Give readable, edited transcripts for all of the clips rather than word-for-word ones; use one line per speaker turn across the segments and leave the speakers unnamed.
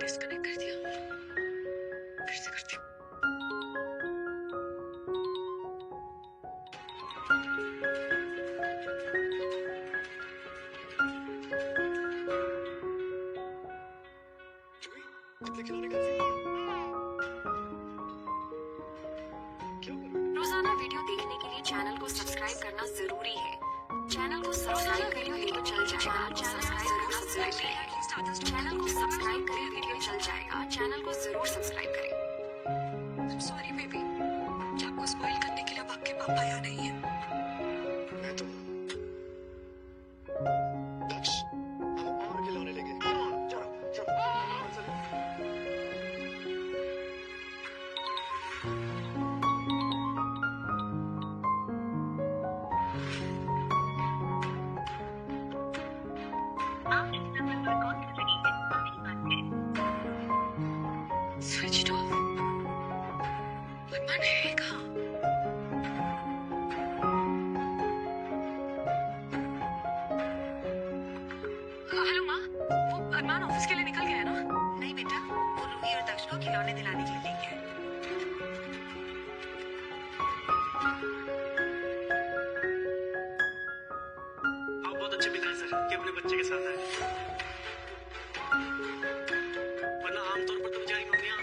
Disconnect कर दिया, फिर से करती हूँ। रोजाना वीडियो देखने के लिए चैनल को सब्सक्राइब करना जरूरी है। चैनल को सब्सक्राइब करें, वीडियो चल जाएगा। चैनल को सब्सक्राइब करें, वीडियो चल जाएगा। चैनल को जरूर सब्सक्राइब करें। सॉरी बेबी, क्या आपको स्पॉइल करने के लिए अब आपके पापा यहाँ नहीं है?
मैं तो दक्ष हम और खिलौने लेंगे। चलो चलो
स्विच ऑफ। अरमान है कहाँ? हेलो माँ, वो अरमान ऑफिस के लिए निकल गया है ना?
नहीं बेटा, वो रूही और दक्ष को खिलौने दिलाने के लिए लेके आए।
आप बहुत अच्छे पिता हैं सर कि अपने बच्चे के साथ आए। वरना आमतौर पर तो बेचारी मम्मियाँ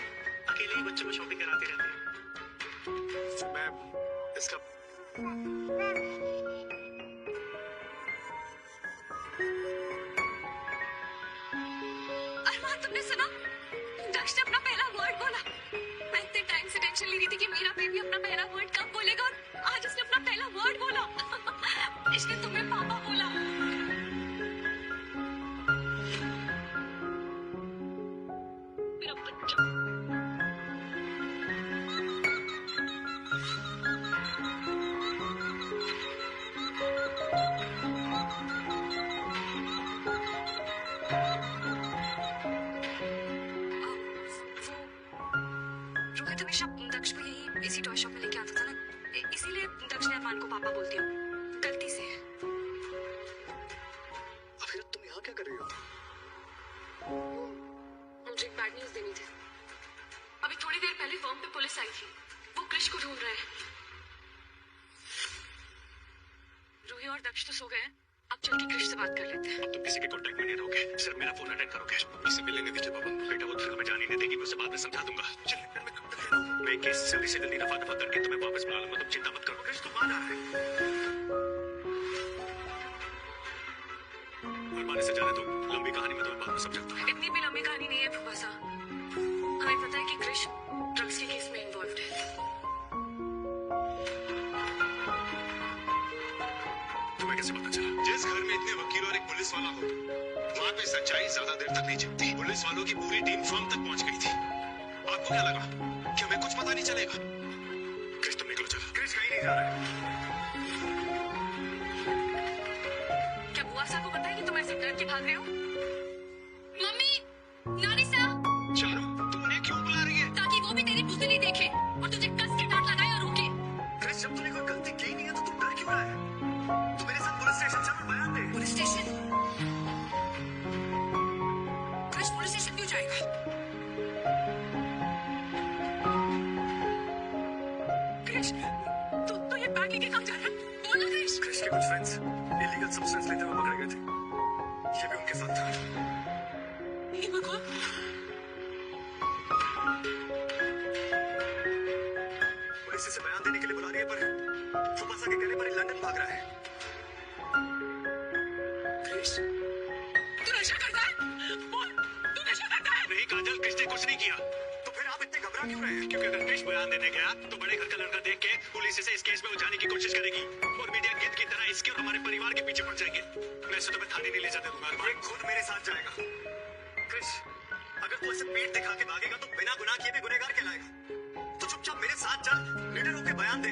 अकेले ही बच्चों में शॉपिंग कराती रहती हैं।
मैं इसका
अरमान तुमने सुना? दक्ष ने अपना पहला वर्ड बोला। मैं इतने टाइम से टेंशन ले रही थी कि मेरा बेबी अपना पहला वर्ड कब बोलेगा, और आज उसने अपना पहला वर्ड बोला। इसने तुम्हें पापा बोला। मेरा बच्चा। रोहित हमेशा दक्ष को यही इसी टॉय शॉप में लेके आता था ना, इसीलिए दक्ष ने अरमान को पापा बोल दिया, गलती से।
अभी तुम यहाँ क्या कर रही हो?
मुझे एक बैड न्यूज देनी थी। अभी थोड़ी देर पहले फॉर्म पे पुलिस आई थी, वो कृष को ढूंढ रहे हैं। रूही और दक्ष तो सो गए हैं, अब चल के कृष से बात कर लेते हैं।
अब तुम किसी के कॉन्टेक्ट में नहीं रहोगे, सिर्फ मेरा फोन अटेंड करोगे। इसे मिलने नहीं दीजिए बाबा, बेटा वो फिल्म में जाने नहीं देगी, मैं उसे बाद में समझा दूंगा। चलिए मैं कब तक रह रहा हूँ? मैं केस जल्दी से जल्दी रफा दफा करके तुम्हें वापस बुला लूंगा, तुम चिंता मत करो। कृष्ण तुम आ रहा है, अरमान से जाने दो, लंबी कहानी में तुम्हें बाद में समझाता हूँ।
इतनी भी लंबी कहानी नहीं है फूफा साहब, हमें पता है कि कृष ड्रग्स के केस में इन्वॉल्व है।
तुम्हें कैसे पता चला?
जिस घर में इतने वकील और एक पुलिस वाला हो, वहाँ पे सच्चाई ज्यादा देर तक नहीं चलती। पुलिस वालों की पूरी टीम फॉर्म तक पहुँच गई थी। आपको क्या लगा कि हमें कुछ पता नहीं चलेगा?
कृष्ण तुम निकलो, चलो।
क्रिस कहीं नहीं जा रहा है।
क्या बुआ साहब को पता है कि तुम ऐसे डर के भाग रहे हो? मम्मी, नानी साहब,
चारू तू उन्हें क्यों बुला रही है?
ताकि वो भी तेरी बुजदिली देखे और तुझे कस के डांट लगाए और रोके।
क्रिस जब तूने कोई गलती की नहीं है तो तू डर क्यों रहा है? तू मेरे साथ पुलिस स्टेशन चल और बयान दे।
Police station? Krish police station क्यों जाएगा? कृष, तू ये बैग लेके कहाँ जा रहा है? बोल ना कृष।
क्रिस के कुछ फ्रेंड्स इलीगल सब्सटेंस लेते हुए पकड़े गए थे, ये भी उनके साथ था।
ये भगवान,
पुलिस इसे बयान देने के लिए बुला रही है, पर फुफासा के कहने पर ही लंदन भाग रहा है।
कृष, तू नशा करता है? बोल, तू नशा करता है?
नहीं काजल, कृष्ण ने कुछ नहीं किया।
तो फिर आप इतने घबरा क्यों रहे हैं?
क्योंकि अगर कृष्ण बयान देने गया तो बड़े घर का लड़का देख के पुलिस इसे इस केस में उलझाने की कोशिश करेगी और मीडिया गिद्ध की तरह इसके और हमारे परिवार के पीछे पड़ जाएंगे। मैं इसे तुम्हें थाने नहीं ले जाने दूंगा।
ये खुद मेरे साथ जाएगा। क्रिस, अगर तू ऐसे पीठ दिखा के भागेगा तो बिना गुनाह किए भी गुनहगार कहलाएगा। तो चुपचाप मेरे साथ चल, निडर होकर बयान दे।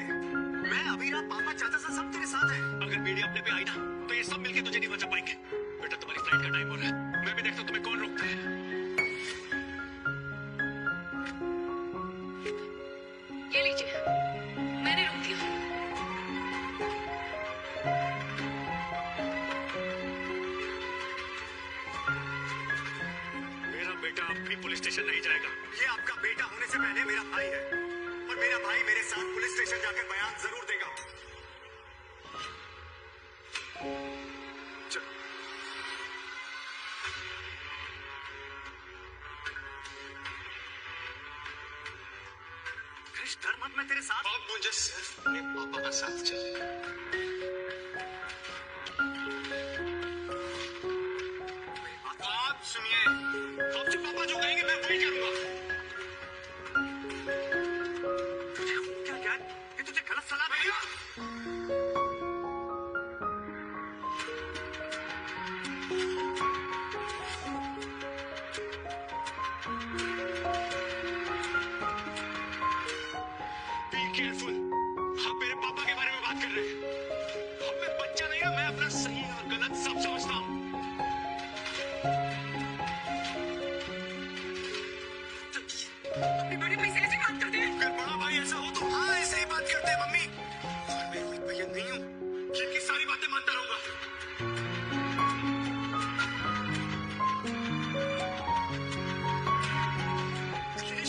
मैं अभी पापा चाचा सा सब तेरे साथ है।
अगर मीडिया अपने पे आई ना तो ये सब मिलके तुझे नहीं बचा पाएंगे। बेटा तुम्हारी फ्लाइट का टाइम हो रहा है, मैं भी देखता हूँ तुम्हें कौन रोकता है।
ये लीजिए, मैंने रोक दिया।
मेरा बेटा अब भी पुलिस स्टेशन नहीं जाएगा।
ये आपका बेटा होने से पहले मेरा भाई है और मेरा भाई मेरे साथ पुलिस स्टेशन जाकर बयान जरूर देगा। चल। कृष्ण डर मत, मैं तेरे साथ।
अब मुझे सिर्फ अपने पापा का साथ चाहिए। आप सुनिए, आपके पापा जो कहेंगे मैं वही करूंगा।
तुझे हो क्या यार? ये तुझे गलत सलाह देगा।
Be careful, आप मेरे पापा के बारे में बात कर रहे हैं। अब मैं बच्चा नहीं हूं, मैं अपना सही और गलत सब समझता हूँ।
अपने बड़े भाई से ऐसे बात करते हैं?
अगर बड़ा भाई ऐसा हो तो हाँ ऐसे ही बात करते हैं मम्मी। और मैं रोहित भैया नहीं हूँ
जिनकी सारी बातें मानता रहूंगा।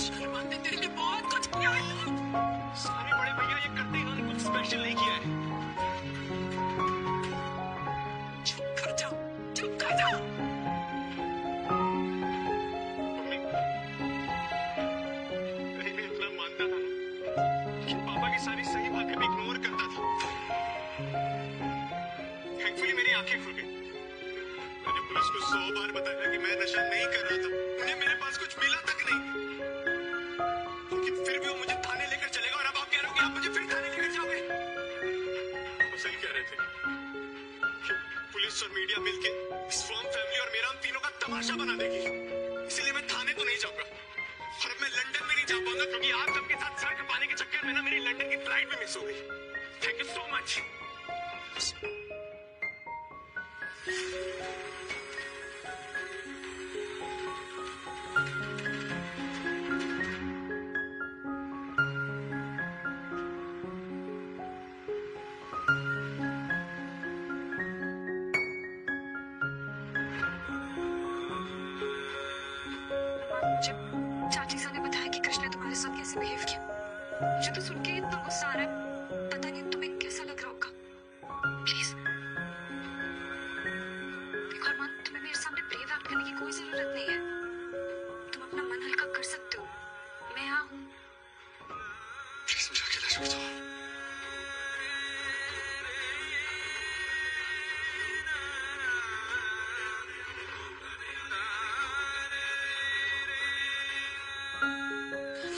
शर्माते तेरे लिए बहुत कुछ किया है।
सारे बड़े भैया ये करते, इन्होंने कुछ स्पेशल नहीं किया है।
चुप कर जाओ, चुप कर जाओ।
मम्मी, पहले मैं इतना मानता था ना कि पापा की सारी सही बातें भी इग्नोर करता था। थैंकफुली मेरी आंखें खुल गई। मैंने पुलिस को 100 बार बताया कि मैं नशा नहीं कर रहा था। उन्हें मेरे पास कुछ मिला तक नहीं, लेकिन फिर भी वो मुझे थाने लेकर चलेगा। और अब आप कह रहे हो कि आप मुझे फिर थाने लेकर जाओगे। वो सही कह रहे थे कि पुलिस और मीडिया मिलके इस फर्म फैमिली और मेरा हम तीनों का तमाशा बना देगी। इसीलिए मैं थाने तो नहीं जाऊंगा और अब मैं लंदन में नहीं जा पाऊंगा, क्योंकि आप सबके साथ सर खपाने के चक्कर में ना मेरी लंदन की फ्लाइट भी मिस हो गई। Thank you so much.
मुझे चाची सा ने बताया कि कृष्ण ने तुम्हारे साथ कैसे बिहेव किया। मुझे तो सुन के इतना गुस्सा आ रहा है। पता नहीं तुम्हें कैसा लग रहा होगा। प्लीज देखो अरमान, तुम्हें मेरे सामने ब्रेव एक्ट करने की कोई जरूरत नहीं है। तुम अपना मन हल्का कर सकते हो। मैं यहाँ हूँ।
प्लीज मुझे अकेला छोड़ दो।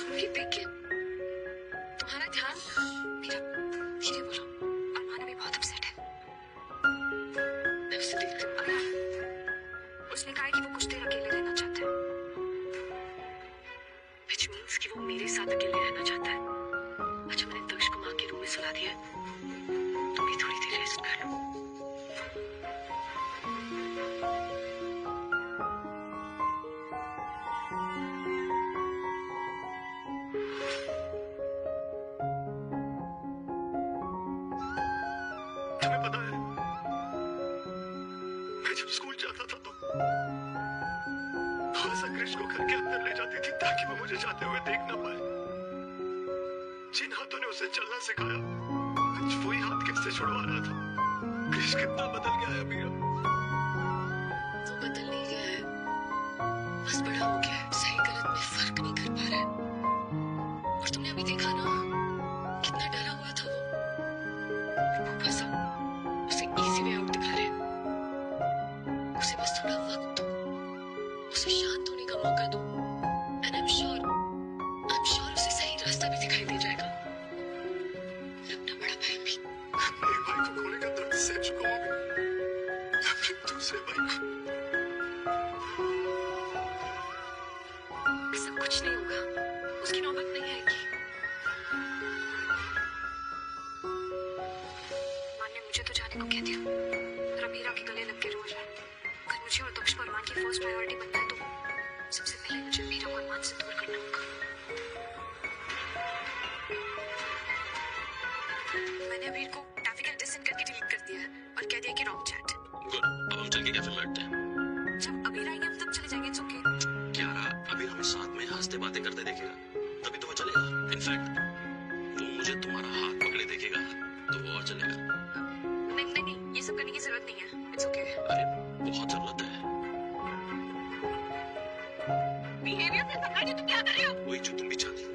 मेरी बेटी, तुम्हारा ध्यान मेरा धीरे बोलो। अरमान अभी बहुत अपसेट है। मैं उससे देखती हूँ। उसने कहा है कि वो कुछ देर अकेले रहना चाहता है। Which means कि वो मेरे साथ अकेले रहना चाहता है। अच्छा मैंने दक्ष को माँ के रूम में सुला दिया है। तुम भी थोड़ी देर रेस्ट कर लो।
तुम्हें पता है, मैं जब स्कूल जाता था तो हमेशा कृष्ण को घर के अंदर ले जाती थी ताकि वो मुझे जाते हुए देख ना पाए। जिन हाथों ने उसे चलना सिखाया, आज वही हाथ कैसे छुड़वा रहा था। कृष्ण कितना बदल गया है अभी।
वो बदल नहीं गया है, बस बड़ा हो गया है। सही गलत में फर्क नहीं कर पा रहा है। और तुमने अभी देखा ना कितना डरा हुआ था वो। पापा साहब उसे इजी वे आउट दिखा रहे हैं। उसे बस थोड़ा वक्त दो, उसे शांत होने का मौका दो। एंड आई एम श्योर उसे सही रास्ता भी दिखाई दे जाएगा। और अपना बड़ा भाई भी।
एक भाई को खोने का दर्द सह चुका हूं अभी, अपने दूसरे भाई को।
ऐसा कुछ नहीं होगा, उसकी नौबत नहीं आएगी। माँ ने मुझे तो जाने को कह दिया। रमीरा के गले लग के रो रहा है। अगर मुझे और दक्ष को अरमान की फर्स्ट प्रायोरिटी बनना है तो सबसे पहले मुझे मीरा को अरमान से दूर करना होगा। मैंने अबीर को ट्रैफिक एंड डिसेंट करके डिलीट कर दिया है और कह दिया कि रॉन्ग चैट।
गुड, अब हम चल के कैफे में बैठते हैं।
जब अबीर आएंगे हम तब चले जाएंगे। It's okay.
क्या रहा
रास्ते बातें करते देखेगा तभी तो वो चलेगा। इनफैक्ट वो मुझे तुम्हारा हाथ पकड़े देखेगा तो वो और चलेगा।
नहीं नहीं नहीं, ये सब करने की जरूरत नहीं है। It's okay.
अरे बहुत जरूरत है।
बिहेवियर से समझा तुम क्या कर रहे हो?
वही जो तुम भी चाहती हो।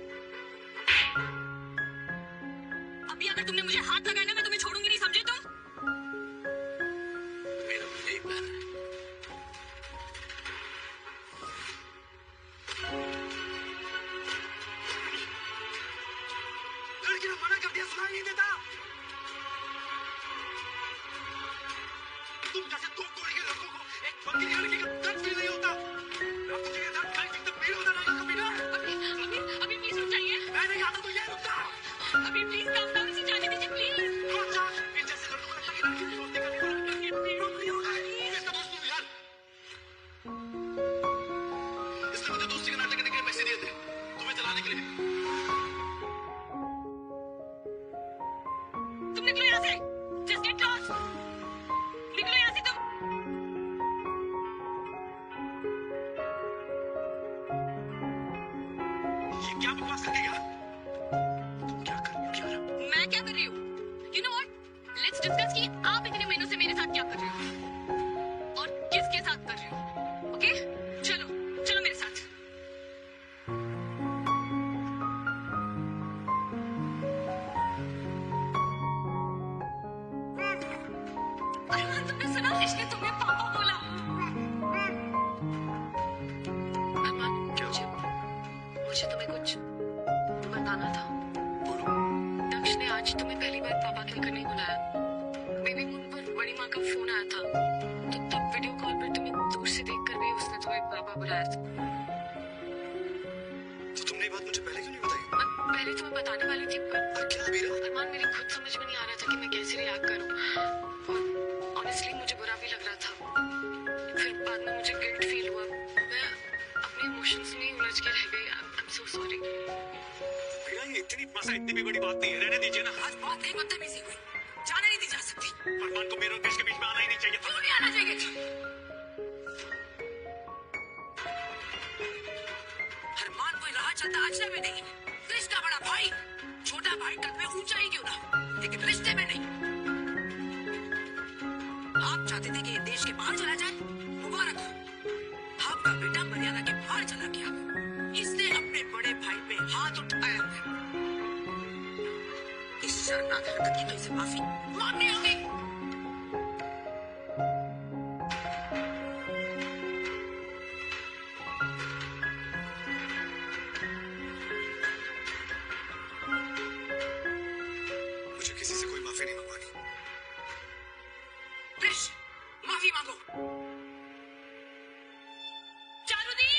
अभी अगर तुमने मुझे हाथ लगाया ना, मैं तुम्हें छोड़ूंगी नहीं, समझे तुम?
मेरा भी यही प्लान है।
लड़की ने मना कर दिया, सुनाई नहीं देता। तुम जैसे दो कोड़ी के लड़कों को एक पक्की लड़की का दर्द फील नहीं होता। अब तुझे ये दर्द कहीं तक फील होता रहेगा कभी ना।
अभी प्लीज रुक जाइए।
मैं नहीं आता तो ये रुकता।
अभी प्लीज काम डाउन, इसे जाने दीजिए प्लीज।
कौन सा? इन जैसे लड़कों को लगता है कि लड़की की दोस्ती करने वाला लड़की रोक नहीं होगा। इसका दोस्त हूँ यार। इसने मुझे दोस्ती का नाटक करने के लिए पैसे दिए थे, तुम्हें जलाने के लिए।
तुम निकलो यहाँ से। Just get lost. निकलो यहाँ से तुम।
ये क्या बकवास करके गया? तुम क्या कर रही हो कियारा?
मैं क्या कर रही हूँ? You know what? Let's discuss कि आप इतने महीनों से मेरे साथ क्या कर रहे हो और किसके साथ कर रहे हो। ओके? चलो चलो मेरे साथ। अरमान, तुमने सुना? इसने तुम्हें पापा बोला। अरमान, मुझे तुम्हें कुछ बताना था।
बोलो।
दक्ष ने आज तुम्हें पहली बार पापा कहकर नहीं बुलाया। बेबी मून पर बड़ी माँ का फोन आया था, तो तब वीडियो कॉल पर तुम्हें दूर से देखकर भी उसने तुम्हें पापा बुलाया था।
तो तुमने ये बात मुझे पहले क्यों नहीं बताई?
मैं पहले तुम्हें बताने वाली थी, पर
क्या अबीरा?
अरमान, मेरी खुद समझ में नहीं आ रहा था कि मैं कैसे रिएक्ट करूं, और ऑनेस्टली मुझे बुरा भी लग रहा था। फिर बाद में मुझे गिल्ट फील हुआ। मैं अपने इमोशंस में ही उलझ के रह गई। I am so sorry.
Abira, ये इतनी भी बड़ी बात नहीं है, रहने दीजिए ना।
आज बहुत ही बदतमीजी हुई, जाने नहीं दी जा सकती।
अरमान को मेरे और कृष के बीच में आना ही नहीं चाहिए था।
क्यों नहीं आना चाहिए? अरमान कोई राह चलता अजनबी नहीं, कृष का बड़ा भाई। छोटा भाई कद में ऊंचा ही क्यों ना, लेकिन रिश्ते में नहीं। आप चाहते थे कि ये देश के बाहर चला जाए, मुबारक हो। आपका बेटा मर्यादा के बाहर चला गया। इसने अपने बड़े भाई पे हाथ उठाया है। इस शर्मनाक हरकत की तो इसे माफी मांगनी होगी।
मुझे किसी से कोई माफी नहीं मंगवानी।
कृष, माफी मांगो।
चारुदी!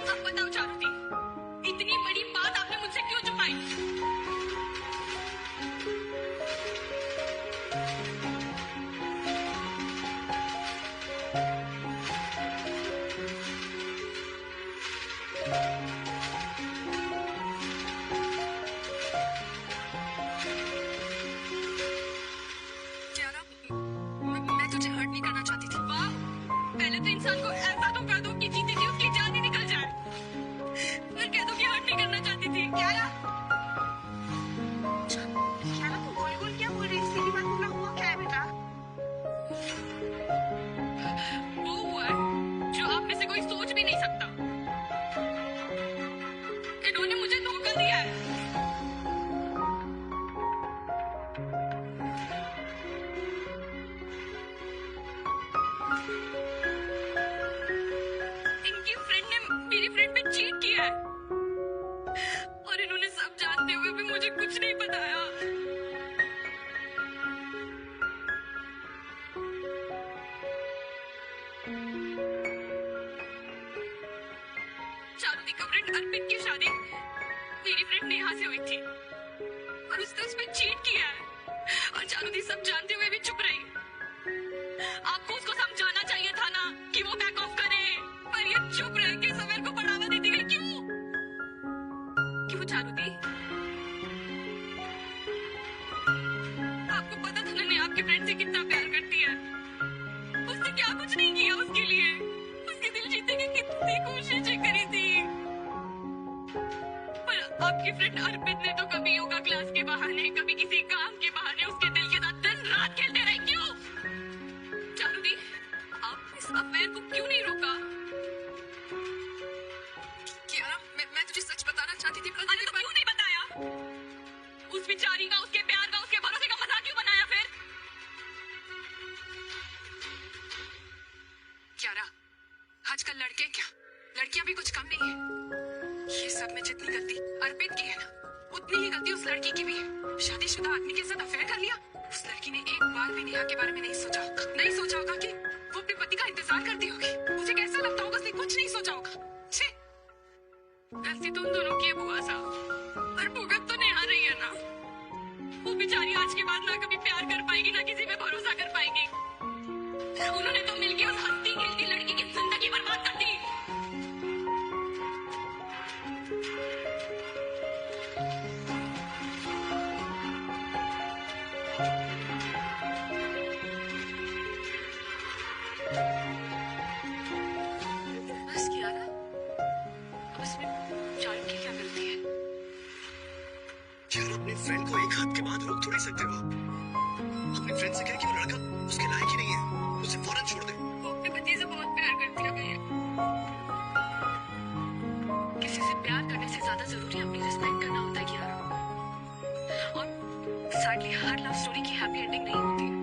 अब बताओ चारुदी, इतनी बड़ी बात आपने मुझसे क्यों छुपाई?
कियारा, मैं तुझे हर्ट नहीं करना चाहती थी।
वाह, पहले तो इंसान को ऐसा तो कर दो कि जीते जी उसकी जान ही निकल जाए, फिर कह दो कि हर्ट नहीं करना चाहती थी।
कियारा, कियारा तू गोल गोल क्या बोल रही है? सीधी बात बोला, हुआ क्या है बेटा?
वो हुआ है जो आप में से कोई सोच भी नहीं सकता। इन्होंने मुझे धोखा दिया है। इनकी फ्रेंड ने मेरी फ्रेंड पे चीट किया है, और इन्होंने सब जानते हुए भी मुझे कुछ नहीं बताया। चारुदी का फ्रेंड अर्पित की शादी मेरी फ्रेंड नेहा से हुई थी और उसने उस पर चीट किया है और चारुदी सब जानते हुए भी चुप रही। आपको उसको समझाना चाहिए था ना कि वो बैक ऑफ करे, पर ये चुप रह के सवेर को बढ़ावा देती गई। क्यों चारुदी? आपको पता था ना नेहा आपके फ्रेंड से कितना प्यार करती है। उसने क्या कुछ नहीं किया उसके लिए, उसके दिल जीतने की कितनी कोशिशें करी थी, पर आपकी फ्रेंड अर्पित ने तो कभी योगा क्लास के बहाने, कभी किसी काम के बहाने उसके दिल के साथ दिन रात खेलते रहे। क्यों चारुदी, आप इस अफेयर को क्यों नहीं रोका? कियारा, मैं तुझे सच बताना चाहती थी, पर तो क्यों नहीं बताया? उस बेचारी का, उसके प्यार का, उसके भरोसे का मजाक क्यों बनाया फिर? कियारा, आजकल लड़के क्या, लड़कियां भी कुछ कम नहीं है। ये सब में जितनी गलती अर्पित की है ना, उतनी ही गलती उस लड़की की भी है। शादीशुदा आदमी के साथ अफेयर कर लिया। उस लड़की ने एक बार भी नेहा के बारे में नहीं सोचा होगा कि वो अपने पति का इंतजार करती होगी। मुझे कैसा लगता होगा, उसने कुछ नहीं सोचा होगा। छे, गलती तो उन दोनों की है बुआ साहब, पर भुगत तो नेहा रही है ना। वो बेचारी आज के बाद ना कभी प्यार कर पाएगी, ना किसी पे भरोसा कर पाएगी। उन्होंने तो मिलके उस हंसती खेलती लड़की की जिंदगी बर्बाद कर दी। बस कियारा, अब इसमें चारू की क्या गलती है?
यार अपने फ्रेंड को एक हाथ के बाद रोक थोड़ी सकते हो आप। अपने फ्रेंड से कहें कि वो लड़का उसके लायक ही नहीं है, उसे फौरन छोड़ दे।
वो अपने पति से बहुत प्यार करती है भैया। किसी से प्यार करने से ज्यादा जरूरी अपनी रिस्पेक्ट करना होता है कियारा। और सैडली हर लव स्टोरी की हैप्पी एंडिंग नहीं होती है।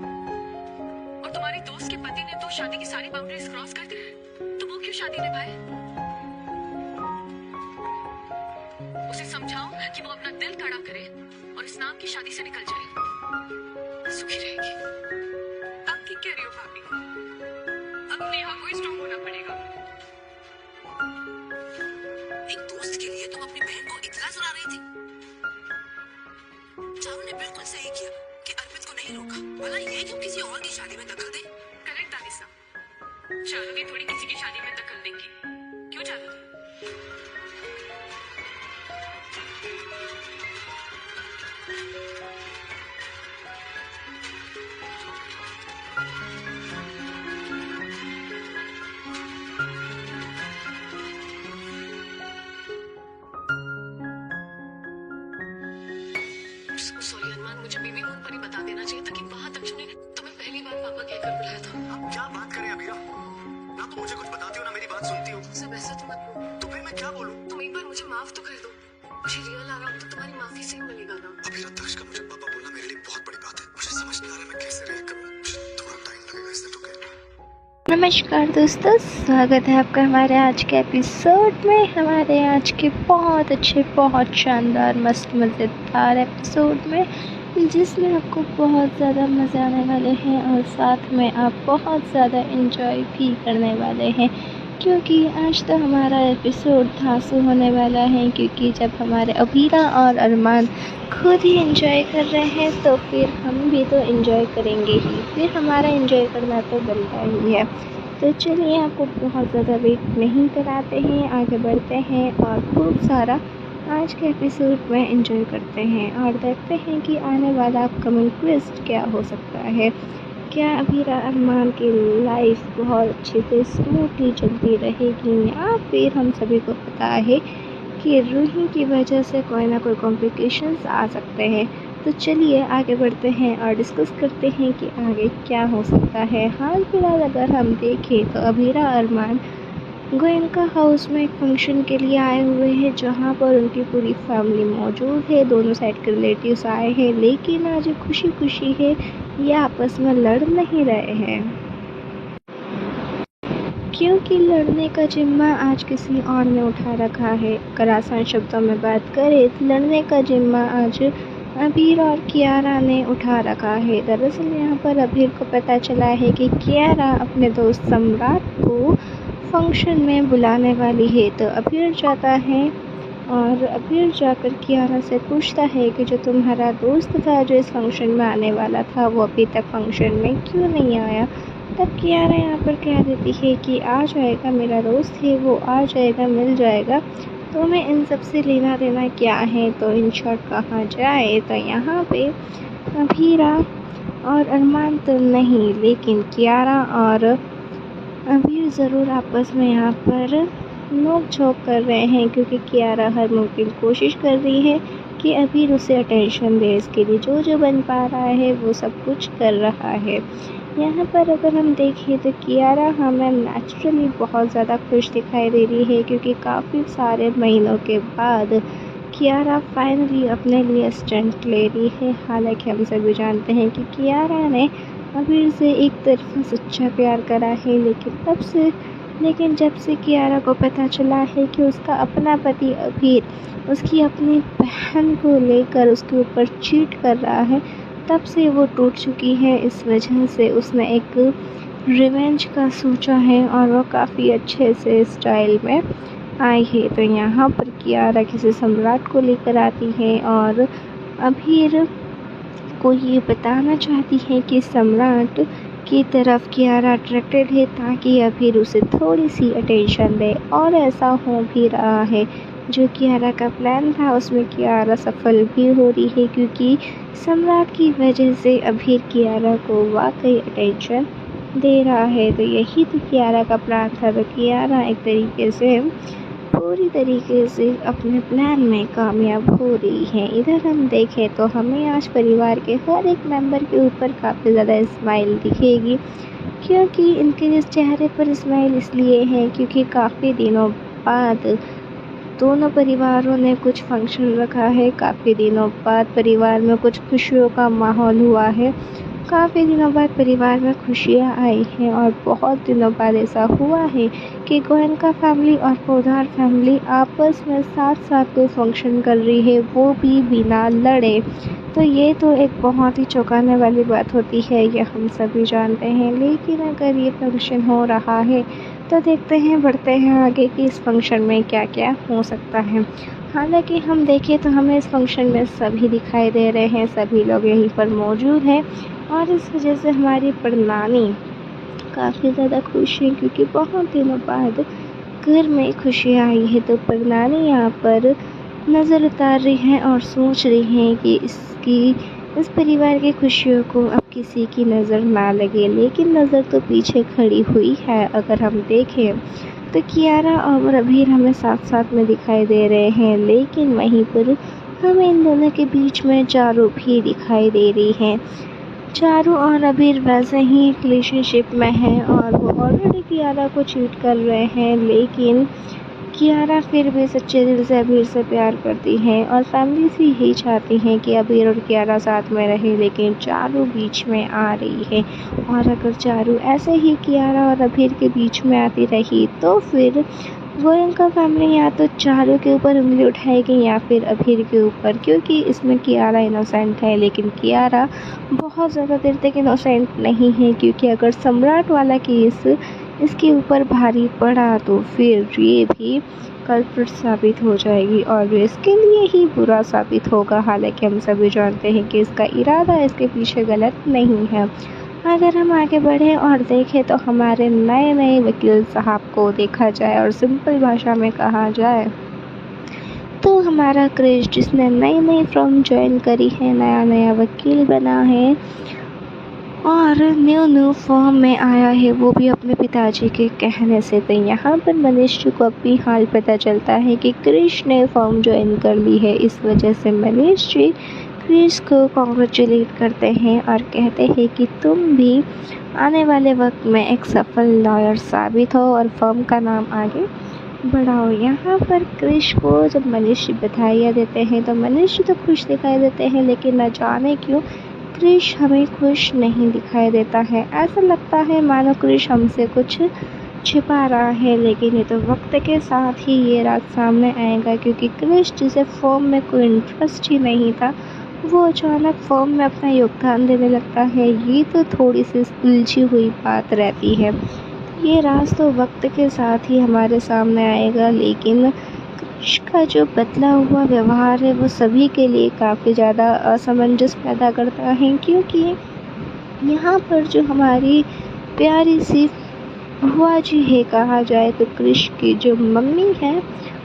और तुम्हारी दोस्त के पति ने तो शादी की सारी बाउंड्रीज क्रॉस कर दी, तो वो क्यों शादी निभाए? उसे समझाओ कि वो अपना दिल खड़ा करे और इस नाम की शादी से निकल जाए, सुखी रहेगी। आप ठीक कह रही हो भाभी, अब नेहा को स्ट्रॉन्ग होना पड़ेगा।
एक दोस्त के लिए तुम अपनी बहन को इतना सुना रही थी। चारू ने बिल्कुल सही किया कि अर्पित को नहीं रोका, भला ये क्यों किसी और की शादी में दखल दे।
करेक्ट दानिशा, चारू भी थोड़ी किसी की शादी में दखल देंगी। क्यों चारू? सॉरी अरमान, मुझे बेबी मून पर ही बता देना चाहिए था कि वहां तक ने तुम्हें पहली बार पापा कहकर बुलाया था।
आप क्या बात करें अबीरा? ना तो मुझे कुछ बताती हो, ना मेरी बात सुनती हो।
सब ऐसा तो मत बोलो।
तो फिर मैं क्या बोलूं?
तुम एक बार मुझे माफ तो कर दो। मुझे रियल आराम तो तुम्हारी माफी से ही मिलेगा ना।
अबीरा, दक्ष का मुझे पापा बोलना मेरे लिए बहुत बड़ी बात है। मुझे समझ नहीं आ रहा मैं कैसे रिएक्ट करूं। मुझे थोड़ा टाइम लगेगा, इसलिए तो कह रहा हूं।
नमस्कार दोस्तों, स्वागत है आपका हमारे आज के एपिसोड में। हमारे आज के बहुत अच्छे, बहुत शानदार, मस्त मज़ेदार एपिसोड में, जिसमें आपको बहुत ज़्यादा मज़े आने वाले हैं और साथ में आप बहुत ज़्यादा एंजॉय भी करने वाले हैं, क्योंकि आज तो हमारा एपिसोड धांसू होने वाला है। क्योंकि जब हमारे अबीरा और अरमान खुद ही एंजॉय कर रहे हैं तो फिर हम भी तो एंजॉय करेंगे ही, फिर हमारा एंजॉय करना तो बनता ही है। तो चलिए, आपको बहुत ज़्यादा वेट नहीं कराते हैं, आगे बढ़ते हैं और खूब सारा आज के एपिसोड में एंजॉय करते हैं और देखते हैं कि आने वाला अपकमिंग ट्विस्ट क्या हो सकता है। क्या अबीरा अरमान की लाइफ बहुत अच्छे से स्मूथली चलती रहेगी, या फिर हम सभी को पता है कि रूही की वजह से कोई ना कोई कॉम्प्लिकेशंस आ सकते हैं। तो चलिए आगे बढ़ते हैं और डिस्कस करते हैं कि आगे क्या हो सकता है। हाल फिलहाल अगर हम देखें तो अबीरा अरमान गोयनका हाउस में एक फंक्शन के लिए आए हुए हैं, जहां पर उनकी पूरी फैमिली मौजूद है। दोनों साइड के रिलेटिव्स आए हैं, लेकिन आज खुशी खुशी है, ये आपस में लड़ नहीं रहे हैं, क्योंकि लड़ने का जिम्मा आज किसी और ने उठा रखा है। अगर आसान शब्दों में बात करें तो लड़ने का जिम्मा आज अबीर और कियारा ने उठा रखा है। दरअसल यहाँ पर अबीर को पता चला है कि कियारा अपने दोस्त सम्राट को फंक्शन में बुलाने वाली है। तो अबीर जाता है और अबीर जाकर कियारा से पूछता है कि जो तुम्हारा दोस्त था जो इस फंक्शन में आने वाला था वो अभी तक फंक्शन में क्यों नहीं आया। तब कियारा यहाँ पर कह देती है कि आ जाएगा, मेरा दोस्त है वो आ जाएगा, मिल जाएगा, तो मैं इन सब से लेना देना क्या है, तो इन शॉर्ट कहाँ जाए। तो यहाँ पे अबीरा और अरमान तो नहीं, लेकिन कियारा और अबीर ज़रूर आपस में यहाँ पर नोक झोंक कर रहे हैं, क्योंकि कियारा हर मुमकिन कोशिश कर रही है कि अबीर उसे अटेंशन दे। इसके लिए जो बन पा रहा है वो सब कुछ कर रहा है। यहाँ पर अगर हम देखें तो कियारा हमें नेचुरली बहुत ज़्यादा खुश दिखाई दे रही है, क्योंकि काफ़ी सारे महीनों के बाद कियारा फाइनली अपने लिए स्टंट ले रही है। हालांकि हम सभी जानते हैं कि कियारा ने अबीर से एक तरफा सच्चा प्यार करा है, लेकिन जब से कियारा को पता चला है कि उसका अपना पति अबीर उसकी अपनी बहन को लेकर उसके ऊपर चीट कर रहा है, तब से वो टूट चुकी है। इस वजह से उसने एक रिवेंज का सोचा है और वो काफ़ी अच्छे से स्टाइल में आई है। तो यहाँ पर कियारा किसी सम्राट को लेकर आती है और अबीर को ये बताना चाहती है कि सम्राट की तरफ कियारा अट्रैक्टेड है, ताकि अबीर उसे थोड़ी सी अटेंशन दे। और ऐसा हो भी रहा है, जो कियारा का प्लान था उसमें कियारा सफल भी हो रही है, क्योंकि सम्राट की वजह से अबीर कियारा को वाकई अटेंशन दे रहा है। तो यही तो कियारा का प्लान था। तो कियारा एक तरीके से पूरी तरीके से अपने प्लान में कामयाब हो रही है। इधर हम देखें तो हमें आज परिवार के हर एक मेंबर के ऊपर काफ़ी ज़्यादा स्माइल दिखेगी, क्योंकि इनके चेहरे पर स्माइल इसलिए है क्योंकि काफ़ी दिनों बाद दोनों परिवारों ने कुछ फंक्शन रखा है। काफ़ी दिनों बाद परिवार में कुछ खुशियों का माहौल हुआ है। काफ़ी दिनों बाद परिवार में खुशियाँ आई हैं और बहुत दिनों बाद ऐसा हुआ है कि गोयनका फैमिली और पोद्दार फैमिली आपस में साथ कोई फंक्शन कर रही है, वो भी बिना लड़े। तो ये तो एक बहुत ही चौंकाने वाली बात होती है, ये हम सभी जानते हैं। लेकिन अगर ये फंक्शन हो रहा है तो देखते हैं, बढ़ते हैं आगे कि इस फंक्शन में क्या क्या हो सकता है। हालांकि हम देखें तो हमें इस फंक्शन में सभी दिखाई दे रहे हैं, सभी लोग यहीं पर मौजूद हैं और इस वजह से हमारी परनानी काफ़ी ज़्यादा खुश है, क्योंकि बहुत दिनों बाद घर में खुशी आई है। तो परनानी यहाँ पर नज़र उतार रही हैं और सोच रही हैं कि इस परिवार की खुशियों को अब किसी की नज़र ना लगे। लेकिन नज़र तो पीछे खड़ी हुई है। अगर हम देखें तो कियारा और अबीर हमें साथ में दिखाई दे रहे हैं, लेकिन वहीं पर हमें इन दोनों के बीच में चारू भी दिखाई दे रही हैं। चारू और अबीर वैसे ही एक रिलेशनशिप में हैं और वो ऑलरेडी कियारा को चीट कर रहे हैं, लेकिन कियारा फिर भी सच्चे दिल से अबीर से प्यार करती हैं और फैमिली से यही चाहती हैं कि अबीर और कियारा साथ में रहे, लेकिन चारू बीच में आ रही है। और अगर चारू ऐसे ही कियारा और अबीर के बीच में आती रही तो फिर गोयनका फैमिली या तो चारू के ऊपर उंगली उठाएगी या फिर अबीर के ऊपर, क्योंकि इसमें कियारा इनोसेंट है। लेकिन कियारा बहुत ज़्यादा देर तक इनोसेंट नहीं है, क्योंकि अगर सम्राट वाला केस इसके ऊपर भारी पड़ा तो फिर ये भी कल्प्रिट साबित हो जाएगी और इसके लिए ही बुरा साबित होगा। हालांकि हम सभी जानते हैं कि इसका इरादा इसके पीछे गलत नहीं है। अगर हम आगे बढ़ें और देखें तो हमारे नए वकील साहब को देखा जाए और सिंपल भाषा में कहा जाए तो हमारा क्रिश, जिसने नई फर्म ज्वाइन करी है, नया वकील बना है और न्यू फॉर्म में आया है, वो भी अपने पिताजी के कहने से। तो यहाँ पर मनीष जी को अपनी हाल पता चलता है कि क्रिश ने फॉर्म ज्वाइन कर ली है। इस वजह से मनीष जी क्रिश को कॉन्ग्रेचुलेट करते हैं और कहते हैं कि तुम भी आने वाले वक्त में एक सफल लॉयर साबित हो और फर्म का नाम आगे बढ़ाओ। यहाँ पर क्रिश को जब मनीष जी बधाइयाँ देते हैं तो मनीष जी तो खुश दिखाई देते हैं, लेकिन न जाने क्यों क्रिश हमें खुश नहीं दिखाई देता है। ऐसा लगता है मानो क्रिश हमसे कुछ छिपा रहा है, लेकिन ये तो वक्त के साथ ही ये रात सामने आएगा, क्योंकि क्रिश जिसे फॉर्म में कोई इंटरेस्ट ही नहीं था वो अचानक फॉर्म में अपना योगदान देने लगता है। ये तो थोड़ी सी उलझी हुई बात रहती है। ये राज तो वक्त के साथ ही हमारे सामने आएगा, लेकिन कृष का जो बदला हुआ व्यवहार है वो सभी के लिए काफ़ी ज़्यादा असमंजस पैदा करता है, क्योंकि यहाँ पर जो हमारी प्यारी सी बुआ जी है कहा जाए तो कृष की जो मम्मी है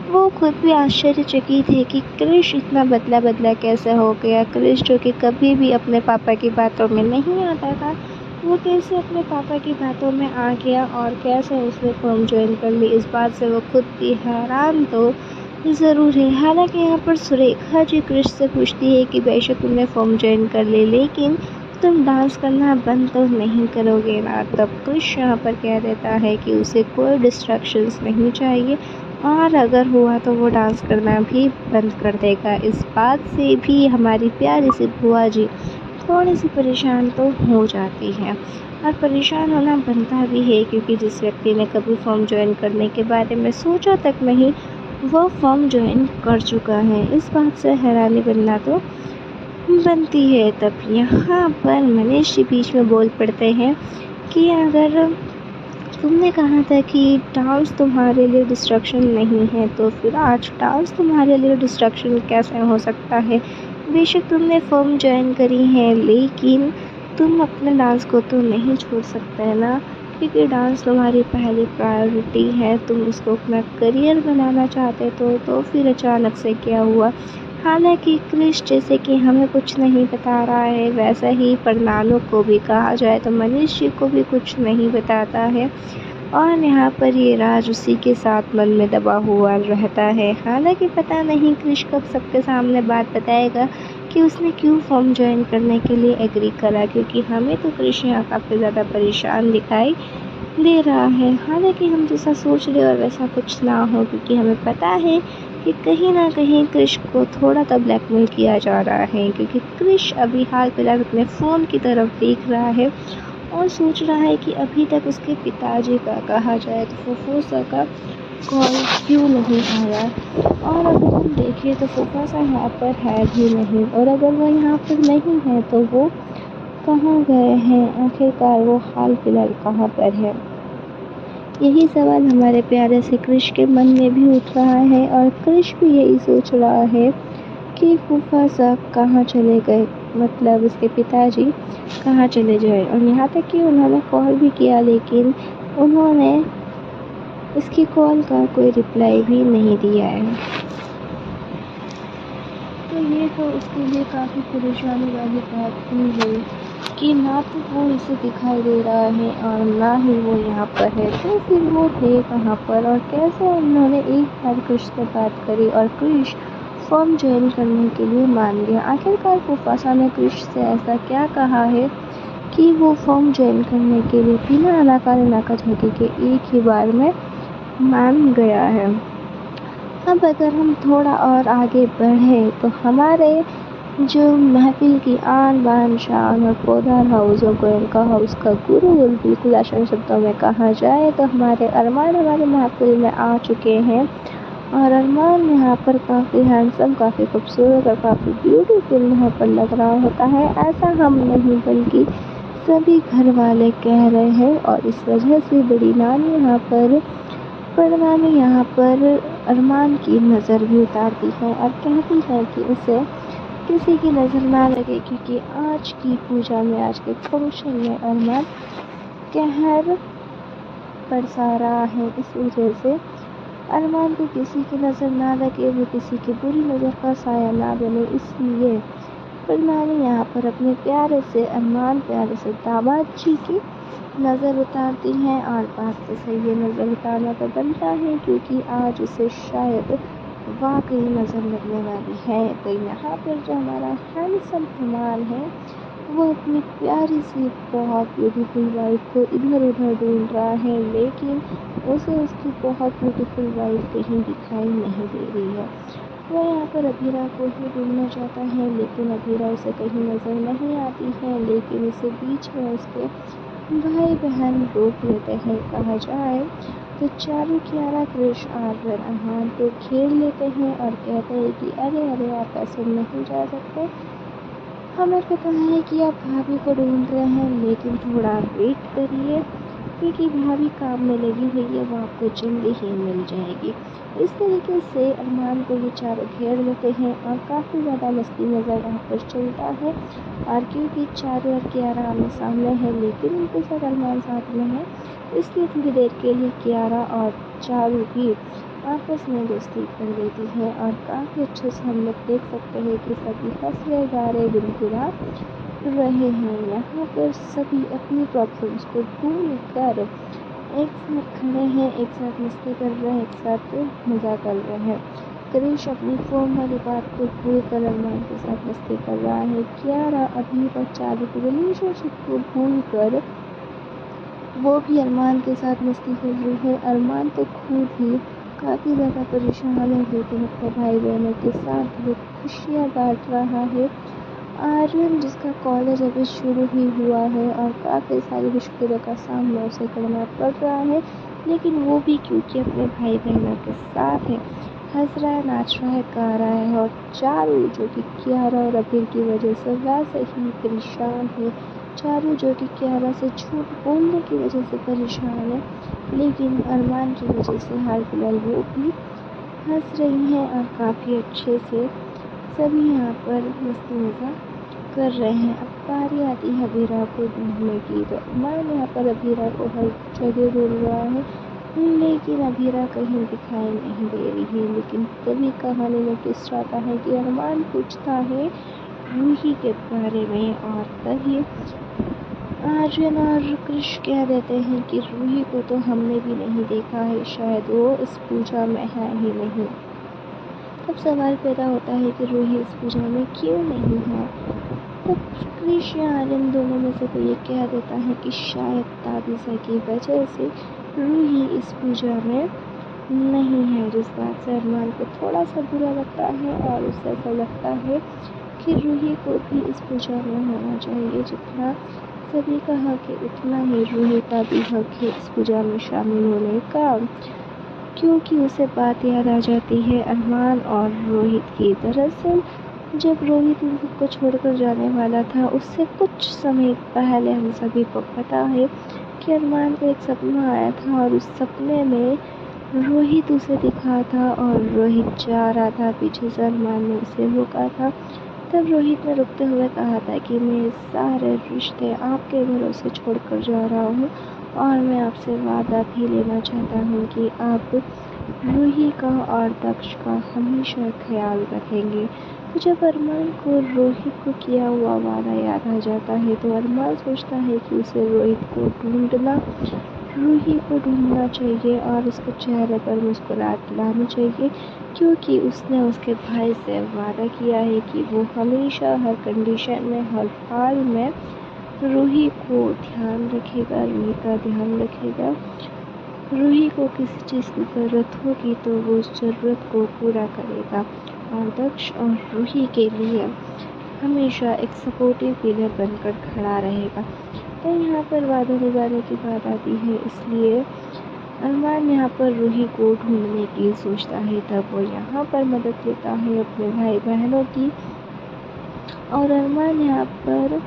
वो खुद भी आश्चर्यचकित है कि कृष इतना बदला बदला कैसे हो गया। कृष जो कि कभी भी अपने पापा की बातों में नहीं आता था, वो कैसे अपने पापा की बातों में आ गया और कैसे उसने फर्म ज्वाइन कर ली। इस बात से वो खुद भी हैरान तो ज़रूर है। हालांकि यहाँ पर सुरेखा जी कृष से पूछती है कि बेशक तुमने फर्म ज्वाइन कर ली, लेकिन तुम डांस करना बंद तो नहीं करोगे ना। तब कृष यहाँ पर कह देता है कि उसे कोई डिस्ट्रैक्शंस नहीं चाहिए और अगर हुआ तो वो डांस करना भी बंद कर देगा। इस बात से भी हमारी प्यारी सी बुआ जी थोड़ी सी परेशान तो हो जाती है और परेशान होना बनता भी है, क्योंकि जिस व्यक्ति ने कभी फॉर्म ज्वाइन करने के बारे में सोचा तक नहीं वो फॉर्म ज्वाइन कर चुका है। इस बात से हैरानी बनना तो बनती है। तब यहाँ पर मनीष जी बीच में बोल पड़ते हैं कि अगर तुमने कहा था कि डांस तुम्हारे लिए डिस्ट्रैक्शन नहीं है, तो फिर आज डांस तुम्हारे लिए डिस्ट्रैक्शन कैसे हो सकता है। बेशक तुमने फर्म ज्वाइन करी है, लेकिन तुम अपने डांस को तो नहीं छोड़ सकते है ना, क्योंकि डांस तुम्हारी पहली प्रायोरिटी है। तुम उसको अपना करियर बनाना चाहते तो फिर अचानक से क्या हुआ। हालांकि कृष जैसे कि हमें कुछ नहीं बता रहा है, वैसा ही परनानों को भी कहा जाए तो मनीष जी को भी कुछ नहीं बताता है और यहाँ पर ये राज उसी के साथ मन में दबा हुआ रहता है। हालांकि पता नहीं कृष कब सबके सामने बात बताएगा कि उसने क्यों फॉर्म ज्वाइन करने के लिए एग्री करा, क्योंकि हमें तो कृष यहाँ काफ़ी ज़्यादा परेशान दिखाई दे रहा है। हालांकि हम जैसा सोच रहे और वैसा कुछ ना हो, क्योंकि हमें पता है कि कहीं ना कहीं कृष को थोड़ा तो ब्लैकमेल किया जा रहा है, क्योंकि कृष अभी हाल फिलहाल अपने फ़ोन की तरफ देख रहा है और सोच रहा है कि अभी तक उसके पिताजी का कहा जाए तो फुफूसा का कॉल क्यों नहीं आया। और अगर हम देखें तो फुफूसा यहाँ पर है भी नहीं, और अगर वो यहाँ पर नहीं है तो वो कहाँ गए हैं, आखिरकार वो हाल फिलहाल कहाँ पर है। यही सवाल हमारे प्यारे से कृष के मन में भी उठ रहा है और कृष भी यही सोच रहा है कि फूफा साहब कहाँ चले गए, मतलब उसके पिताजी कहाँ चले जाए। और यहाँ तक कि उन्होंने कॉल भी किया, लेकिन उन्होंने इसकी कॉल का कोई रिप्लाई भी नहीं दिया है। तो ये तो उसके लिए काफ़ी परेशानी वाली बात हुई है कि ना तो वो इसे दिखाई दे रहा है और ना ही वो यहाँ पर है, तो फिर वो है कहाँ पर। और कैसे उन्होंने एक बार कृष से बात करी और कृष फॉर्म ज्वाइन करने के लिए मान गया। आखिरकार फुफासा ने कृष से ऐसा क्या कहा है कि वो फॉर्म ज्वाइन करने के लिए बिना आनाकानी नाकाझाकी के एक ही बार में मान गया है। अब अगर हम थोड़ा और आगे बढ़े तो हमारे जो महफिल की आन बान शान और पौधार हाउस और गोयनका हाउस का गुरु बिल्कुल आसान शब्दों में कहा जाए तो हमारे अरमान हमारे महफिल में आ चुके हैं। और अरमान यहाँ पर काफ़ी हैंडसम, काफ़ी खूबसूरत और काफ़ी ब्यूटीफुल यहाँ पर लग रहा होता है। ऐसा हम नहीं बल्कि सभी घर वाले कह रहे हैं और इस वजह से बड़ी नानी यहाँ पर अरमान की नज़र भी उतारती है और कहती है कि उसे किसी की नज़र ना लगे, क्योंकि आज की पूजा में, आज के फंक्शन में अरमान कहर बरसा रहा है। इस वजह से अरमान को किसी की नज़र ना लगे, वो किसी की बुरी नज़र का साया ना बने, इसलिए परनानी यहाँ पर अपने प्यारे से अरमान, प्यारे से दामाद जी की नज़र उतारती हैं। और बात तो सही है, नज़र उतारना तो बनता है, क्योंकि आज उसे शायद वाकई नज़र लगने वाली है। तो यहाँ पर जो हमारा हैंडसम हिमाल है वो अपनी प्यारी सी बहुत ब्यूटीफुल वाइफ को इधर उधर ढूंढ रहा है, लेकिन उसे उसकी बहुत ब्यूटीफुल वाइफ कहीं दिखाई नहीं दे रही है। वो यहाँ पर अभीरा को ही ढूंढना चाहता है, लेकिन अभीरा उसे कहीं नज़र नहीं आती है। लेकिन उसे बीच में उसके भाई बहन रोक लेते हैं। कहा जाए तो चारू कियारा कृष आर्यन अरमान को घेर लेते हैं और कहते हैं कि अरे आप ऐसे नहीं जा सकते, हमें पता है कि आप भाभी को ढूंढ रहे हैं, लेकिन थोड़ा वेट करिए। क्योंकि भाभी काम में लगी हुई है, वो आपको जल्दी ही मिल जाएगी। इस तरीके से अरमान को ये चारों घेर लेते हैं और काफ़ी ज़्यादा मस्ती मज़ाक यहाँ पर चलता है। और क्योंकि चारों लड़के आराम सामने हैं लेकिन उनके साथ अरमान साथ में है, इसलिए थोड़ी देर के लिए कियारा और चारू भी आपस में दोस्ती कर लेती है। और काफ़ी अच्छे से हम लोग देख सकते हैं कि सभी हंस रहे, गा रहे, गुनगुना रहे हैं। यहाँ पर सभी अपनी प्रॉब्लम्स को भूल कर एक साथ खड़े हैं, एक साथ मस्ती कर रहे हैं, एक साथ मज़ा कर रहे हैं। क्रिश अपनी फ़ोन वाली बात को भूल कर अरमान के साथ मस्ती कर रहा है। कियारा अभी और चारू की रिलेशनशिप को भूल कर वो भी अरमान के साथ मस्ती कर रही है। अरमान तो खुद ही काफ़ी ज़्यादा परेशान है, लेकिन अपने भाई बहनों के साथ वो खुशियाँ बांट रहा है। आर्यन जिसका कॉलेज अभी शुरू ही हुआ है और काफ़ी सारी मुश्किलों का सामना उसे करना पड़ रहा है, लेकिन वो भी क्योंकि अपने भाई बहनों के साथ है, हंस रहा है, नाच रहा है, गा रहा है। और चारू जो कि कियारा और अबीर की वजह से वैसे ही परेशान है, चारू जो कि कियारा से झूठ बोलने की वजह से परेशान है, लेकिन अरमान की वजह से हाल फिलहाल वो भी हंस रही हैं और काफ़ी अच्छे से सभी यहाँ पर मस्ती मज़ाक कर रहे हैं। अब बारी आती है अबीरा को ढूंढने की, तो अरमान यहाँ पर अबीरा को हर जगह ढूंढ रहा है, लेकिन अबीरा कहीं दिखाई नहीं दे रही है। लेकिन तभी कहानी में ट्विस्ट आता है कि अरमान पूछता है रूही के बारे में, और तभी आर्यन और कृष कह देते हैं कि रूही को तो हमने भी नहीं देखा है, शायद वो इस पूजा में है ही नहीं। तब सवाल पैदा होता है कि रूही इस पूजा में क्यों नहीं है। तब कृष या आर्यन दोनों में से कोई ये कह देता है कि शायद ताबिज़ा की वजह से रूही इस पूजा में नहीं है, जिस बात से अरमान को थोड़ा सा बुरा लगता है और उसे ऐसा लगता है कि रूही को भी इस पूजा में होना चाहिए। जितना सभी का हक है उतना ही रूही का भी हक है इस पूजा में शामिल होने का, क्योंकि उसे बात याद आ जाती है अरमान और रोहित की। दरअसल जब रोहित इन सबको छोड़कर जाने वाला था, उससे कुछ समय पहले हम सभी को पता है कि अरमान को एक सपना आया था और उस सपने में रोहित उसे दिखा था और रोहित जा रहा था, पीछे से अरमान ने उसे रोका था। तब रोहित ने रुकते हुए कहा था कि मैं सारे रिश्ते आपके भरोसे छोड़कर जा रहा हूँ और मैं आपसे वादा भी लेना चाहता हूँ कि आप रूही का और दक्ष का हमेशा ख्याल रखेंगे। तो जब अरमान को रोहित को किया हुआ वादा याद आ जाता है, तो अरमान सोचता है कि उसे रोहित को ढूंढना, रूही को ढूंढना चाहिए और उसके चेहरे पर मुस्कुराहट लानी चाहिए, क्योंकि उसने उसके भाई से वादा किया है कि वो हमेशा हर कंडीशन में, हर हाल में रूही को ध्यान रखेगा, रूही का ध्यान रखेगा। रूही को किसी चीज़ की ज़रूरत होगी तो वो उस ज़रूरत को पूरा करेगा और दक्ष और रूही के लिए हमेशा एक सपोर्टिव पिलर बनकर खड़ा रहेगा। तो यहाँ पर वादा निभाने की बात आती है, इसलिए अरमान यहाँ पर रूही को ढूंढने की सोचता है। तब वो यहाँ पर मदद लेता है अपने भाई बहनों की, और अरमान यहाँ पर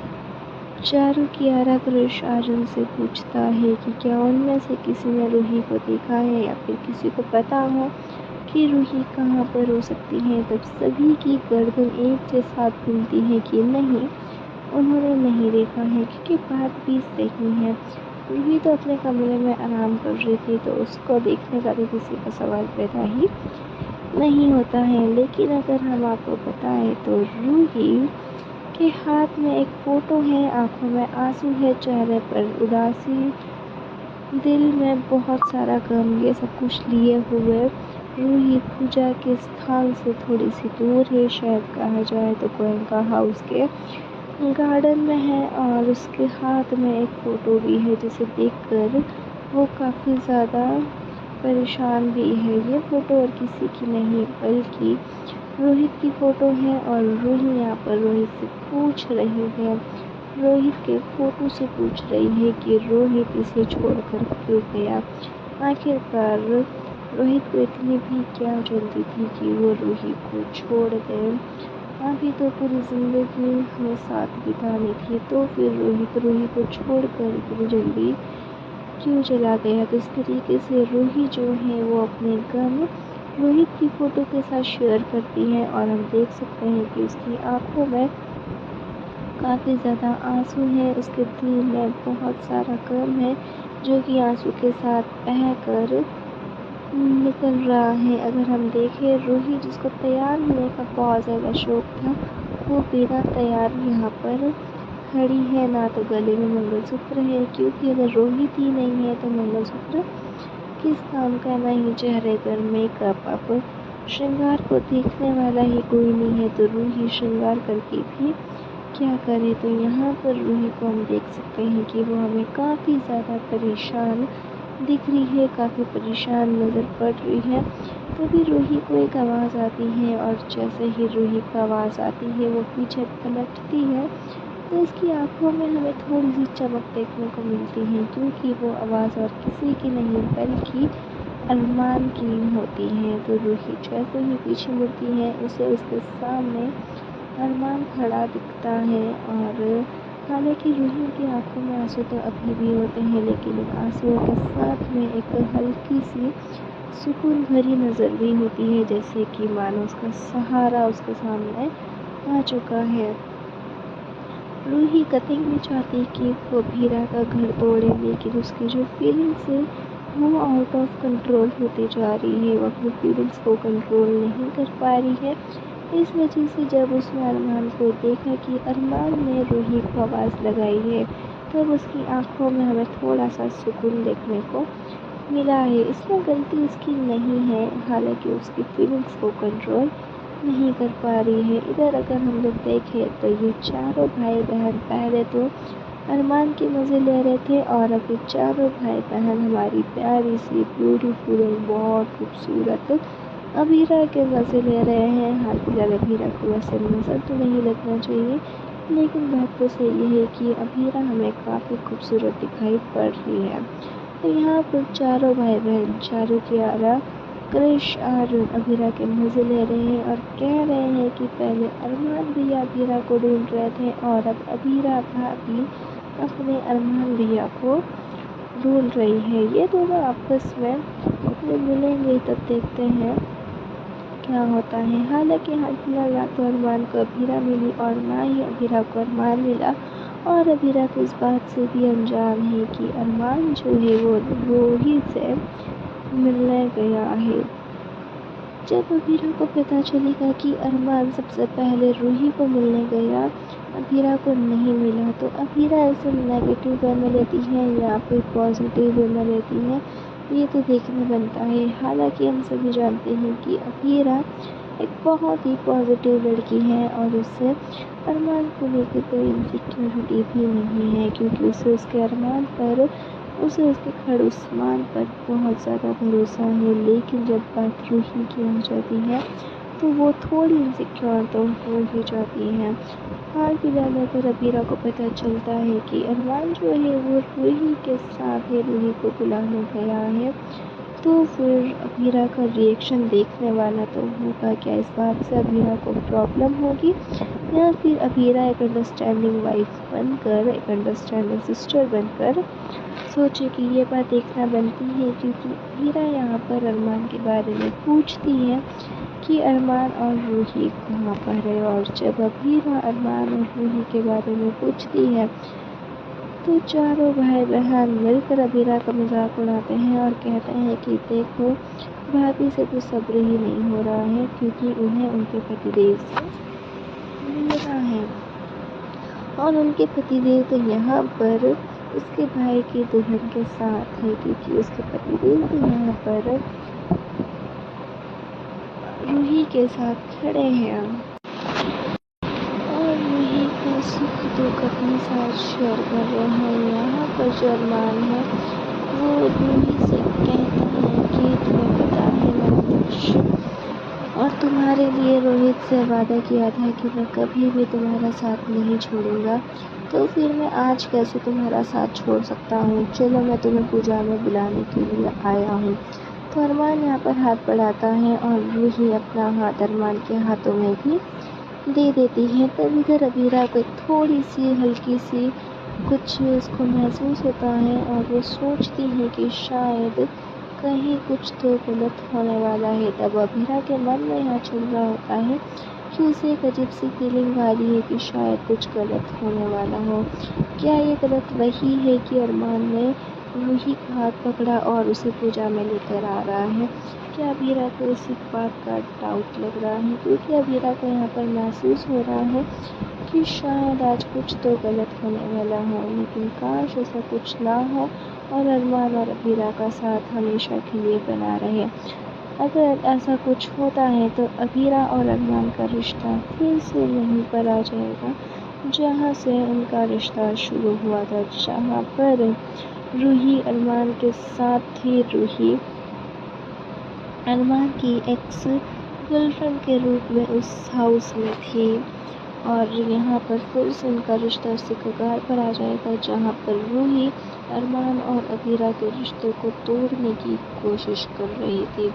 चारू कियारा कृष आर्यन से पूछता है कि क्या उनमें से किसी ने रूही को देखा है या फिर किसी को पता हो कि रूही कहाँ पर हो सकती है। तब सभी की गर्दन एक के साथ घूमती है कि नहीं, उन्होंने नहीं देखा है, क्योंकि बात भी सही है। रूही तो अपने कमरे में आराम कर रही थी, तो उसको देखने का तो किसी का सवाल पैदा ही नहीं होता है। लेकिन अगर हम आपको बताएं तो रूही के हाथ में एक फ़ोटो है, आंखों में आंसू है, चेहरे पर उदासी, दिल में बहुत सारा गम, ये सब कुछ लिए हुए रूही पूजा के स्थान से थोड़ी सी दूर है, शायद कहा जाए तो गोयनका हाउस के गार्डन में है। और उसके हाथ में एक फ़ोटो भी है जिसे देखकर वो काफ़ी ज़्यादा परेशान भी है। ये फ़ोटो और किसी की नहीं बल्कि रोहित की फ़ोटो है, और रूही यहाँ पर रोहित से पूछ रही है, रोहित के फ़ोटो से पूछ रही है कि रोहित इसे छोड़कर क्यों गया। आखिरकार रोहित को इतनी भी क्या जल्दी थी कि वो रूही को छोड़ दे। अभी तो पूरी ज़िंदगी हमें साथ बितानी थी, तो फिर रोहित रूही को छोड़कर इतनी जल्दी क्यों चला गया। तो इस तरीके से रूही जो है वो अपने गम रोहित की फ़ोटो के साथ शेयर करती है और हम देख सकते हैं कि उसकी आंखों में काफ़ी ज़्यादा आंसू है, उसके दिल में बहुत सारा गम है जो कि आंसू के साथ बह कर निकल रहा है। अगर हम देखें रूही जिसको तैयार होने का बहुत ज़्यादा शौक था, वो बिना तैयार यहाँ पर खड़ी है। ना तो गले में मंगलसूत्र है, क्योंकि अगर रोहित ही नहीं है तो मंगलसूत्र किस काम का, ना ही चेहरे पर मेकअप। अब श्रृंगार को देखने वाला ही कोई नहीं है तो रूही श्रृंगार करके भी क्या करे। तो यहाँ पर रूही को हम देख सकते हैं कि वो हमें काफ़ी ज़्यादा परेशान दिख रही है, काफ़ी परेशान नज़र पड़ रही है। तभी रूही को एक आवाज़ आती है और जैसे ही रूही को आवाज़ आती है वो पीछे पलटती है तो इसकी आंखों में हमें थोड़ी सी चमक देखने को मिलती है, क्योंकि वो आवाज़ और किसी की नहीं बल्कि अरमान की होती है। तो रूही जैसे ही पीछे मुड़ती है उसे उसके सामने अरमान खड़ा दिखता है। और हालांकि रूही की आंखों में आंसू तो अभी भी होते हैं, लेकिन इन आंसुओं के साथ में एक हल्की सी सुकून भरी नज़र भी होती है, जैसे कि मानो उसका सहारा उसके सामने आ चुका है। रूही कतई नहीं चाहती कि वो अभीरा का घर तोड़े, लेकिन उसकी जो फीलिंग्स है वो आउट ऑफ कंट्रोल होती जा रही है। वो अपनी फीलिंग्स को कंट्रोल नहीं कर पा रही है। इस वजह से जब उसने अरमान को देखा कि अरमान ने रूही को आवाज़ लगाई है, तब उसकी आंखों में हमें थोड़ा सा सुकून देखने को मिला है। इसमें गलती उसकी नहीं है, हालांकि उसकी फीलिंग्स को कंट्रोल नहीं कर पा रही है। इधर अगर हम लोग देखें तो ये चारों भाई बहन पहले तो अरमान के मज़े ले रहे थे और अब ये चारों भाई बहन हमारी प्यारी सी ब्यूटीफुल और बहुत खूबसूरत अभीरा के मज़े ले रहे हैं। हाल फिलहाल अभीरा को वैसे नज़र तो नहीं लगना चाहिए, लेकिन बात तो सही है कि अभीरा हमें काफ़ी खूबसूरत दिखाई पड़ रही है। तो यहाँ पर चारों भाई बहन चारों कियारा क्रिश और अभीरा के मज़े ले रहे हैं और कह रहे हैं कि पहले अरमान भैया अभीरा को ढूंढ रहे थे और अब अभीरा भाभी अपने अरमान भैया को ढूंढ रही है। ये दोनों आपस में मिलेंगे तब देखते हैं क्या होता है। हालांकि हाल फिलहाल ना तो अरमान को अभीरा मिली और ना ही अभीरा को अरमान मिला, और अभीरा को इस बात से भी अनजान है कि अरमान जो है वो रूही से मिलने गया है। जब अभीरा को पता चलेगा कि अरमान सबसे पहले रूही को मिलने गया, अभीरा को नहीं मिला, तो अभीरा इसे नेगेटिव वे में लेती है या फिर पॉजिटिव वे में लेती है, ये तो देखना बनता है। हालांकि हम सभी जानते हैं कि अभीरा एक बहुत ही पॉजिटिव लड़की है और उससे अरमान को लेकर कोई इनसिक्योरिटी भी नहीं है, क्योंकि उसे उसके अरमान पर उसे उसके खड़ूसमान पर बहुत ज़्यादा भरोसा है। लेकिन जब बात रूही की आ जाती है तो वो थोड़ी इनसिक्योर तो हो ही जाती है। हाल फिलहाल अगर अभीरा को पता चलता है कि अरमान जो है वो रूही के साथ है, रूही को बुलाने गया है, तो फिर अभीरा का रिएक्शन देखने वाला तो होगा। क्या इस बात से अभीरा को प्रॉब्लम होगी या फिर अभीरा एक अंडरस्टैंडिंग वाइफ बनकर, एक अंडरस्टैंडिंग सिस्टर बनकर सोचे कि ये बात देखना बनती है, क्योंकि अभीरा यहाँ पर अरमान के बारे में पूछती है कि अरमान और रूही कहाँ पर है। और जब अभीरा अरमान और रूही के बारे में पूछती है तो चारों भाई बहन मिलकर अभीरा का मजाक उड़ाते हैं और कहते हैं कि देखो भाभी से तो सब्र ही नहीं हो रहा है, क्योंकि उन्हें उनके पतिदेव से मिलना है और उनके पतिदेव तो यहाँ पर उसके भाई की दुल्हन के साथ है, क्योंकि उसके पतिदेव तो यहाँ पर रूही के साथ खड़े हैं और रूही का सुख दुख अपने साथ शेयर कर रहे हैं। यहाँ पर जो अरमान है वो रूही से कहता है कि तुम्हें पता है मैंने और तुम्हारे लिए रोहित से वादा किया था कि मैं कभी भी तुम्हारा साथ नहीं छोड़ूंगा, तो फिर मैं आज कैसे तुम्हारा साथ छोड़ सकता हूँ। चलो मैं तुम्हें पूजा में बुलाने के लिए आया हूँ। तो अरमान यहाँ पर हाथ बढ़ाता है और रूही अपना हाथ अरमान के हाथों में भी दे देती है। तब इधर अभीरा को थोड़ी सी हल्की सी कुछ उसको महसूस होता है और वो सोचती है कि शायद कहीं कुछ तो गलत होने वाला है। तब अभीरा के मन में यहाँ चल रहा होता है कि उसे एक अजीब सी फीलिंग आ रही है कि शायद कुछ गलत होने वाला हो। क्या ये गलत वही है कि अरमान ने रूही का हाथ पकड़ा और उसे पूजा में लेकर आ रहा है? क्या अभीरा को इसी बात का डाउट लग रहा है? क्योंकि अभीरा को यहाँ पर महसूस हो रहा है कि शायद आज कुछ तो गलत होने वाला हो, लेकिन काश ऐसा कुछ ना हो और अरमान और अभीरा का साथ हमेशा के लिए बना रहे। अगर ऐसा कुछ होता है तो अभीरा और अरमान का रिश्ता फिर से यहीं पर आ जाएगा जहाँ से उनका रिश्ता शुरू हुआ था, जहाँ पर रूही अरमान के साथ थी। रूही अरमान की एक्स गर्लफ्रेंड के रूप में उस हाउस में थी और यहाँ पर फिर से उनका रिश्ता उसी कगार पर आ जाएगा जहाँ पर रूही अरमान और अभीरा के रिश्ते को तोड़ने की कोशिश कर रही थी।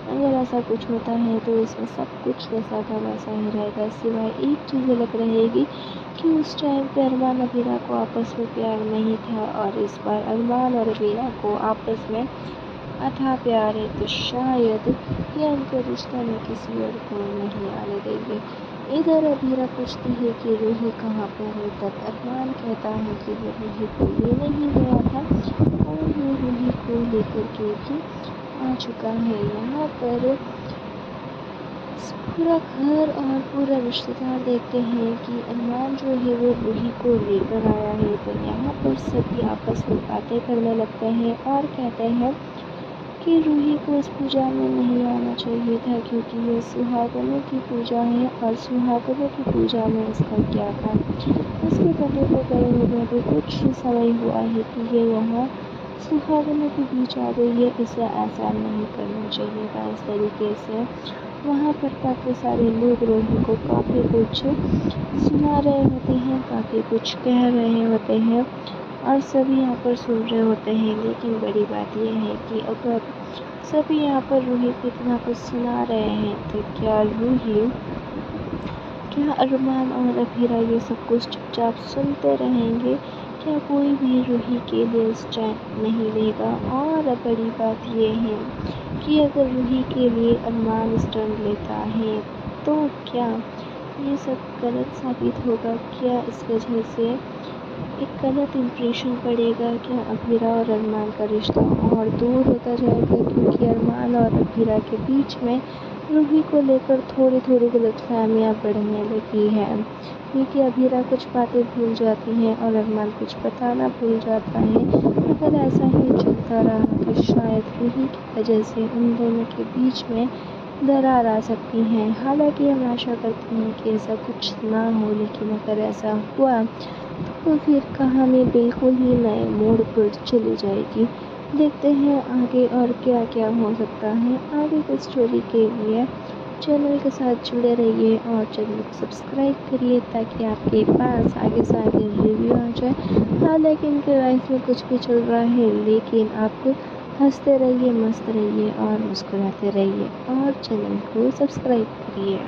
अगर ऐसा कुछ होता है तो इसमें सब कुछ वैसा का वैसा ही रहेगा, सिवाय एक चीज़ अलग रहेगी कि उस टाइम पे अरमान अभीरा को आपस में प्यार नहीं था और इस बार अरमान और अभीरा को आपस में अथाह प्यार है। तो शायद ये उनके रिश्ते में किसी और को नहीं आने देंगे। इधर अभीरा पूछती है कि रूही कहाँ पर है, तब अरमान कहता है कि वो रूही को लेने ही गया था और वो रूही को लेकर के भी आ चुका है। यहाँ पर पूरा घर और पूरा रिश्तेदार देखते हैं कि अरमान जो है वो रूही को लेकर आया है। तो यहाँ पर सभी आपस में बातें करने लगते हैं और कहते हैं कि रूही को इस पूजा में नहीं आना चाहिए था क्योंकि ये सुहागनों की पूजा है और सुहागनों की पूजा में इसका क्या था। इसके पति को गए हुए भी कुछ समय हुआ है कि ये यहाँ सुहागनों के बीच आ गई है, इसे ऐसा नहीं करना चाहिए था। इस तरीके से वहाँ पर काफ़ी सारे लोग रूही को काफ़ी कुछ सुना रहे होते हैं, काफ़ी कुछ कह रहे होते हैं और सभी यहाँ पर सुन रहे होते हैं। लेकिन बड़ी बात यह है कि अगर सभी यहाँ पर रूही को इतना कुछ सुना रहे हैं तो क्या अरमान और अभीरा ये सब कुछ चुपचाप सुनते रहेंगे? क्या कोई भी रूही के लिए स्टैंड नहीं लेगा? और बड़ी बात ये है कि अगर रूही के लिए अरमान स्टैंड लेता है तो क्या ये सब गलत साबित होगा? क्या इस वजह से एक गलत इम्प्रेशन पड़ेगा? क्या अभीरा और अरमान का रिश्ता और दूर होता जाएगा? क्योंकि अरमान और अभीरा के बीच में रूही को लेकर थोड़ी थोड़ी गलतफहमियाँ बढ़ने लगी हैं, क्योंकि अभीरा कुछ बातें भूल जाती हैं और अरमान कुछ बताना भूल जाता है। अगर ऐसा ही चलता रहा तो शायद रूही की वजह से उन दोनों के बीच में दरार आ सकती है। हालांकि हम आशा करते हैं कि ऐसा कुछ ना हो, लेकिन अगर ऐसा हुआ तो फिर कहानी बिल्कुल ही नए मोड़ पर चली जाएगी। देखते हैं आगे और क्या क्या हो सकता है। आगे की स्टोरी के लिए चैनल के साथ जुड़े रहिए और चैनल को सब्सक्राइब करिए ताकि आपके पास आगे से आगे रिव्यू आ जाए। हालांकि इनके लाइफ में कुछ भी चल रहा है, लेकिन आप हंसते रहिए, मस्त रहिए और मुस्कुराते रहिए और चैनल को सब्सक्राइब करिए।